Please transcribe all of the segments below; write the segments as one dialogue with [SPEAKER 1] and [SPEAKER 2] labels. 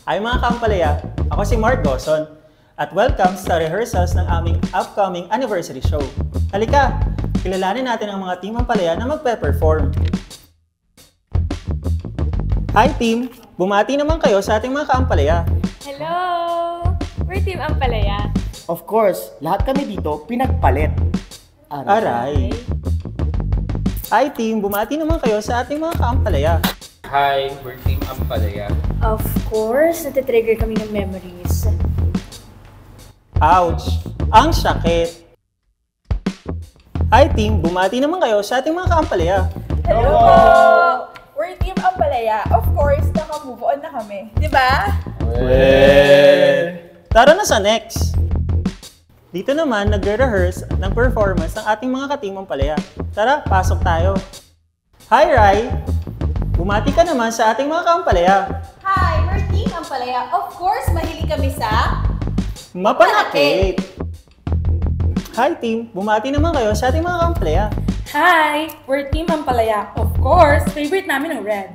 [SPEAKER 1] Ay mga kaampalaya, ako si Mark Gozon at welcome sa rehearsals ng aming upcoming anniversary show. Halika, kilalanin natin ang mga team Ampalaya na magpe-perform. Hi team! Bumati naman kayo sa ating mga kaampalaya.
[SPEAKER 2] Hello! We're Team Ampalaya.
[SPEAKER 3] Of course, lahat kami dito pinagpalit.
[SPEAKER 1] Aray! Hi team! Bumati naman kayo sa ating mga kaampalaya.
[SPEAKER 4] Hi, we're Team Ampalaya.
[SPEAKER 2] Of course, natitrigger kami ng memories.
[SPEAKER 1] Ouch! Ang sakit! Hi team! Bumati naman kayo sa ating mga kaampalaya.
[SPEAKER 5] Hello po! We're Team Ampalaya. Of course, naka-move on na kami. Di ba?
[SPEAKER 1] Tara na sa next! Dito naman, nagre-rehearse ng performance ng ating mga ka-team Ampalaya. Tara, pasok tayo! Hi Rai! Bumati ka naman sa ating mga kaampalaya.
[SPEAKER 5] Hi, we're Team Ampalaya. Of course, mahilig kami sa...
[SPEAKER 1] Mapanakit! Hi team! Bumati naman kayo sa ating mga kaampalaya.
[SPEAKER 6] Hi! We're Team Ampalaya. Of course, favorite namin ang red.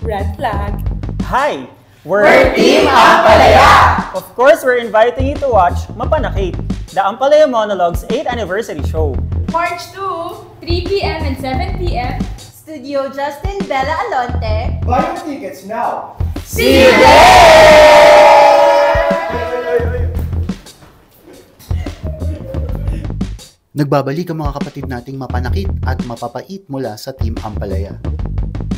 [SPEAKER 6] Red flag.
[SPEAKER 1] Hi! We're Team Ampalaya! Of course, we're inviting you to watch Mapanakit, the Ampalaya Monologues 8th Anniversary Show.
[SPEAKER 5] March 2,
[SPEAKER 2] 3 p.m. and 7 p.m.
[SPEAKER 5] Studio Justin Bella Alonte.
[SPEAKER 3] Buy your tickets now!
[SPEAKER 5] See you there!
[SPEAKER 7] Nagbabalik ang mga kapatid nating mapanakit at mapapait mula sa Team Ampalaya.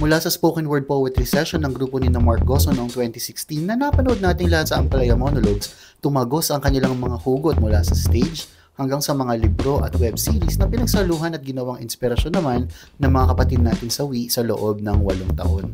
[SPEAKER 7] Mula sa spoken word poetry session ng grupo ni Mark Gozon noong 2016 na napanood natin lahat sa Ampalaya Monologues, tumagos ang kanilang mga hugot mula sa stage hanggang sa mga libro at web series na pinagsaluhan at ginawang inspirasyon naman ng mga kapatid nating sawi sa loob ng 8 taon.